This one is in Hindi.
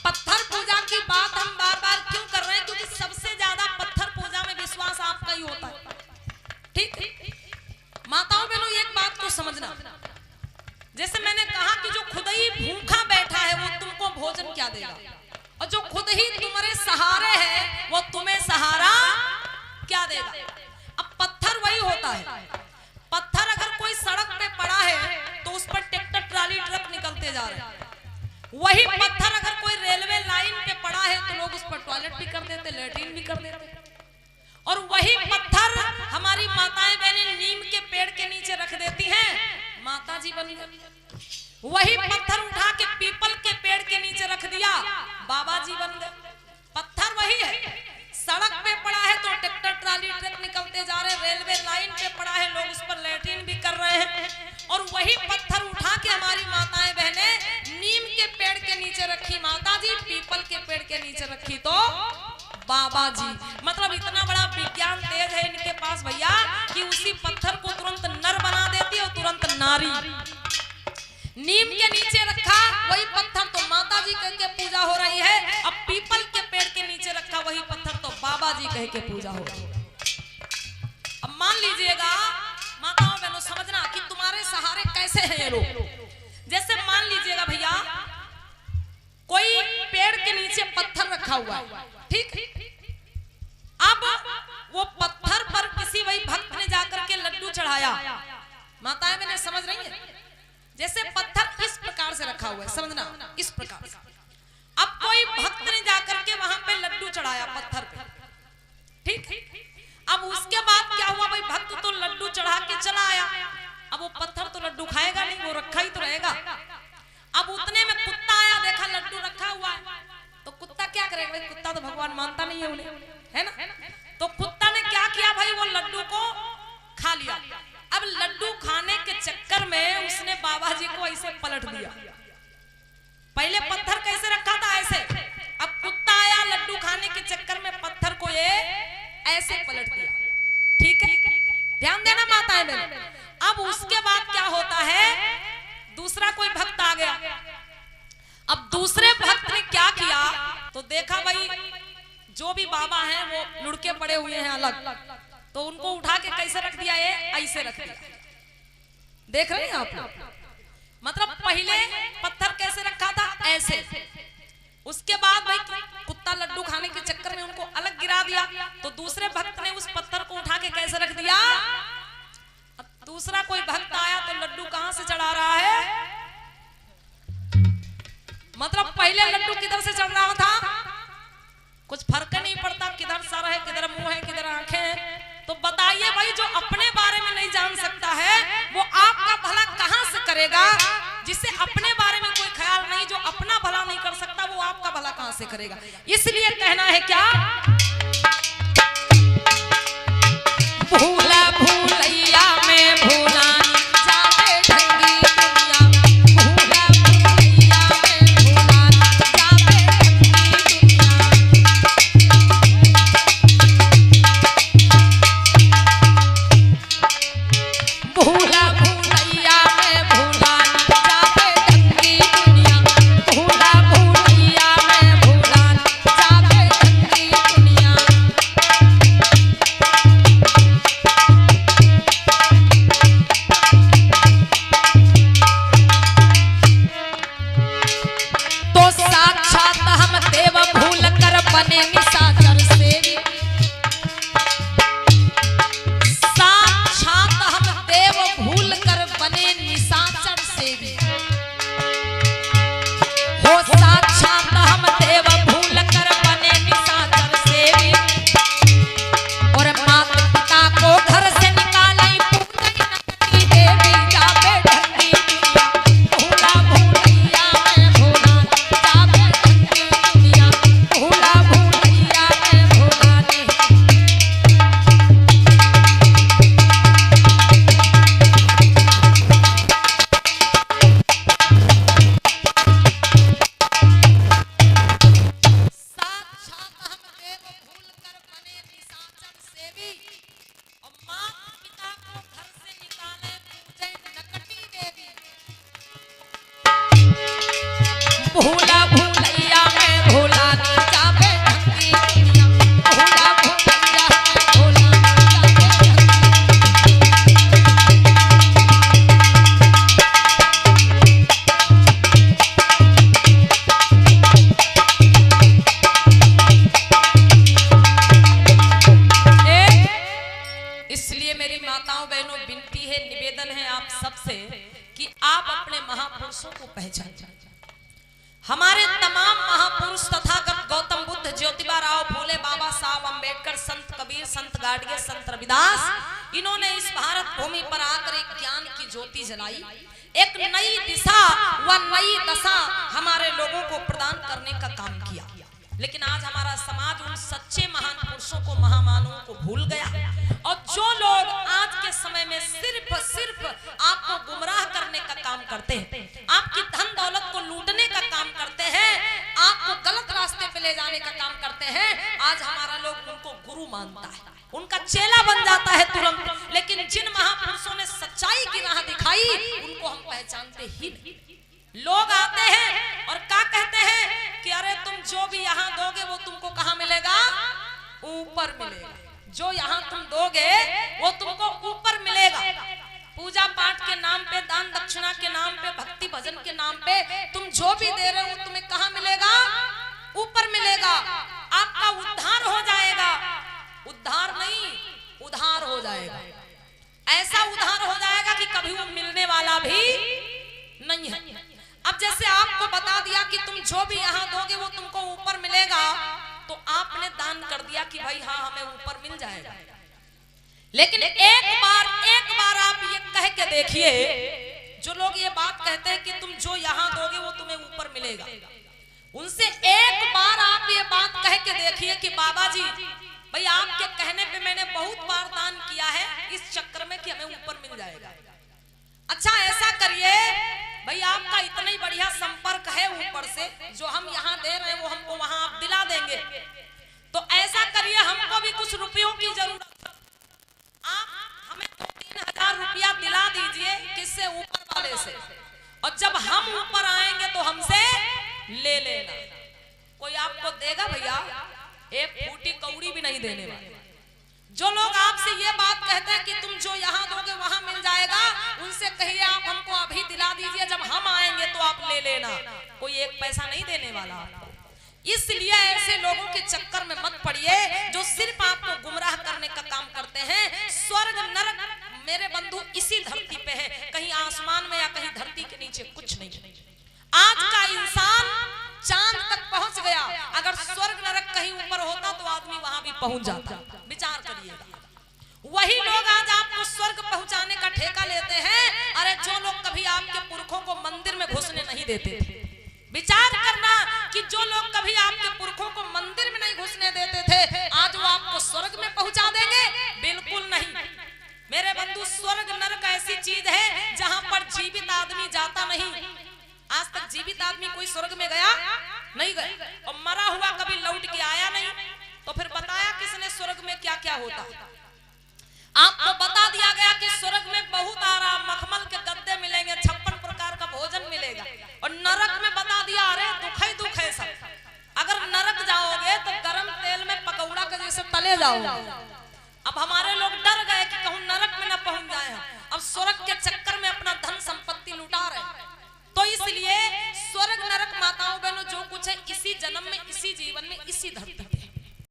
पत्थर पूजा की बात हम बार बार क्यों कर रहे हैं? क्योंकि सबसे ज्यादा पत्थर पूजा में विश्वास आपका ही होता है। ठीक, माताओं बहनों एक बात को समझना, जैसे मैंने कहा कि जो खुद ही भूखा बैठा है वो तुमको भोजन क्या देगा, और जो खुद ही तुम्हारे सहारे है वो तुम्हें सहारा क्या देगा। अब पत्थर वही होता है। पत्थर अगर कोई सड़क पे पड़ा है तो उस पर ट्रैक्टर ट्राली ट्रक निकलते जा रहे हैं। वही पत्थर अगर कोई रेलवे लाइन पे पड़ा है तो लोग उस पर टॉयलेट भी कर देते, लेट्रिन भी कर देते। और वही पत्थर हमारी माताएं बहनें नीम के पेड़ के नीचे रख देती हैं, माता जी बन गए। वही पत्थर उठा के पीपल के पेड़ के नीचे रख दिया, बाबा जी बन गए। पत्थर वही है। सड़क पे पड़ा है तो ट्रैक्टर ट्राली ट्रक निकलते जा रहे हैं, रेलवे लाइन पे पड़ा है लोग उस पर लेट्रिन भी कर रहे हैं। और वही पत्थर उठा के हमारी माताएं बहनें नीम के पेड़ के नीचे रखी माता जी, पीपल के पेड़ के नीचे रखी तो बाबा जी। मतलब इतना बड़ा विज्ञान तेज है इनके पास भैया कि उसी पत्थर को तुरंत नर बना देती है और तुरंत नारी। नीम के नीचे रखा वही पत्थर तो माता जी कह के पूजा हो रही है, अब पीपल के पेड़ के नीचे रखा वही पत्थर तो बाबा जी कह के पूजा हो रही है। अब मान लीजिएगा माताओं बहनों समझना कि तुम्हारे सहारे कैसे हैं ये लोग। जैसे मान लीजिएगा भैया कोई पेड़ के नीचे पत्थर रखा हुआ है, ठीक, अब वो पत्थर पर किसी वही भक्त ने जाकर के लड्डू चढ़ाया। माताएं बहनें समझ रही हैं? जैसे पत्थर इस प्रकार से रखा हुआ है, समझना इस प्रकार से। अब कोई भक्त ने जाकर के वहां पे लड्डू चढ़ाया पत्थर पे, ठीक। अब उसके बाद क्या हुआ, भाई भक्त तो लड्डू चढ़ा के चला आया, अब वो पत्थर तो लड्डू खाएगा नहीं, वो रखा ही तो रहेगा। अब उतने में कुत्ता आया, देखा लड्डू रखा हुआ है, तो कुत्ता क्या करेगा भाई, कुत्ता तो भगवान मानता नहीं है उन्हें, है ना। तो कुत्ता ने क्या किया भाई, वो लड्डू को खा लिया। अब लड्डू खाने के चक्कर में उसने बाबा जी को ऐसे पलट दिया। पहले पत्थर कैसे रखा था, ऐसे। अब कुत्ता आया, लड्डू खाने के चक्कर में पत्थर को ये ऐसे पलट दिया, ठीक है। ध्यान देना माताएं बहन। अब उसके बाद क्या होता है, दूसरा कोई भक्त आ गया। अब दूसरे भक्त ने क्या किया, तो देखा भाई जो भी बाबा हैं वो लुढ़के पड़े हुए हैं अलग, तो उनको उठा के कैसे रख दिया, ये ऐसे रख दिया। देख रहे हैं आप लोग? मतलब पहले पत्थर कैसे रखा था, ऐसे। उसके बाद भाई कुत्ता लड्डू खाने के चक्कर में उनको अलग गिरा दिया, तो दूसरे भक्त ने उस पत्थर को उठा के कैसे रख दिया। अब दूसरा कोई भक्त आया तो लड्डू कहां से चढ़ा रहा है, मतलब पहले लड्डू किधर से चढ़ रहा था, कुछ फर्क नहीं पड़ता किधर सर है, किधर मुंह है, किधर आंखें हैं। तो बताइए भाई, जो अपने बारे में नहीं जान सकता है वो आपका भला कहां से करेगा। जिसे अपने बारे में कोई ख्याल नहीं, जो अपना भला नहीं कर सकता, वो आपका भला कहां से करेगा। इसलिए कहना है क्या, भूला भूलैया में भूला जावे ढंगी दुनिया, भूला भूलैया में भूला जावे ढंगी दुनिया, भूला भूलैया में भूला जावे ढंगी दुनिया, भूला भूलैया में भूला जावे ढंगी दुनिया। गाड़िए संत रविदास, इन्होंने इस भारत भूमि पर आकर एक ज्ञान की ज्योति जलाई, एक नई दिशा व नई दशा हमारे लोगों को प्रदान करने का काम किया। लेकिन आज हमारा समाज उन सच्चे महान पुरुषों को, महामानवों को भूल गया, और जो लोग आज के समय में सिर्फ आपको गुमराह करने का काम करते हैं, आपकी धन दौलत को लूटने का काम करते हैं, आपको गलत रास्ते पे ले जाने का काम करते हैं, आज हमारा लोग उनको गुरु मानता है, उनका चेला बन जाता है तुरंत। लेकिन जिन महापुरुषों ने सच्चाई की राह दिखाई, उनको हम पहचानते ही नहीं। लोग आते हैं और क्या कहते हैं कि अरे तुम जो भी यहाँ दोगे वो तुमको कहाँ मिलेगा? ऊपर मिलेगा। जो यहाँ तुम दोगे वो तुमको ऊपर मिलेगा। पूजा पाठ के नाम पे, दान दक्षिणा के नाम पे, भक्ति भजन के नाम पे तुम जो भी दे रहे हो तुम्हें कहाँ मिलेगा? ऊपर मिलेगा। आपका उद्धार हो जाएगा। उद्धार नहीं, उधार हो जाएगा। ऐसा उधार हो जाएगा कि कभी वो मिलने वाला भी नहीं है। अब जैसे आपको बता दिया कि तुम जो भी यहाँ दोगे वो तुमको ऊपर मिलेगा, तो आपने दान कर दिया कि भाई हाँ हमें ऊपर मिल जाएगा। लेकिन एक बार आप ये कह के देखिए, जो लोग ये बात कहते हैं कि तुम जो यहाँ दोगे वो तुम्हें ऊपर मिलेगा, उनसे एक बार आप ये बात कह के देखिए कि बाबा जी भाई आपके कहने पे मैंने बहुत बार दान किया है इस चक्कर में कि हमें ऊपर मिल जाएगा। अच्छा ऐसा करिए भाई, आपका इतना ही बढ़िया संपर्क है ऊपर से, जो हम यहाँ दे रहे हैं वो हमको वहां आप दिला देंगे, तो ऐसा करिए हमको भी कुछ रुपयों की जरूरत, आप हमें 2-3 हजार रुपया दिला दीजिए, किससे? ऊपर वाले से, और जब हम ऊपर आएंगे तो हमसे ले लेना। कोई आपको देगा भैया? एक फूटी कौड़ी भी नहीं देने वाले। जो लोग आपसे ये बात कहते हैं कि तुम जो यहाँ दोगे वहां मिल जाएगा, उनसे कहिए आप हमको अभी दिला दीजिए, जब हम आएंगे तो आप ले लेना। कोई एक पैसा नहीं देने वाला आपको। इसलिए ऐसे लोगों के चक्कर में मत पड़िए जो सिर्फ आपको गुमराह करने का काम करते हैं। स्वर्ग नरक मेरे बंधु इसी धरती पे है, कहीं आसमान में या कहीं धरती के नीचे कुछ नहीं। आज का इंसान चांद तक पहुंच गया, अगर स्वर्ग नरक कहीं ऊपर होता तो आदमी वहां भी पहुंच जाता। विचार करिएगा। वही लोग आज आपको स्वर्ग पहुंचाने का ठेका लेते हैं। अरे जो लोग कभी आपके पुरखों को मंदिर में घुसने नहीं देते थे, विचार करना कि जो लोग कभी आपके पुरखों को मंदिर में नहीं घुसने देते थे, आज वो आपको स्वर्ग में पहुंचा देंगे? बिल्कुल नहीं मेरे बंधु। स्वर्ग नरक ऐसी चीज है जहां पर जीवित आदमी जाता नहीं। आज तक जीवित आदमी कोई स्वर्ग में गया नहीं गया, और मरा हुआ कभी लौट के आया नहीं। तो फिर बताया किसने स्वर्ग में क्या क्या होता? आपको बता दिया गया कि स्वर्ग में बहुत आराम, मखमल के गद्दे मिलेंगे, 56 प्रकार का भोजन मिलेगा। और नरक में बता दिया अरे दुख ही दुख है सब। अगर नरक जाओगे तो गरम तेल में पकौड़ा के जैसे तले जाओगे। अब हमारे लोग डर गए कि कहूं नरक में न पहुंच जाए, अब स्वर्ग के चक्कर में अपना धन संपत्ति लुटा रहे। तो इसलिए स्वर्ग नरक माताओं बहनों जो कुछ है इसी जन्म में, इसी जीवन में, इसी धरती पे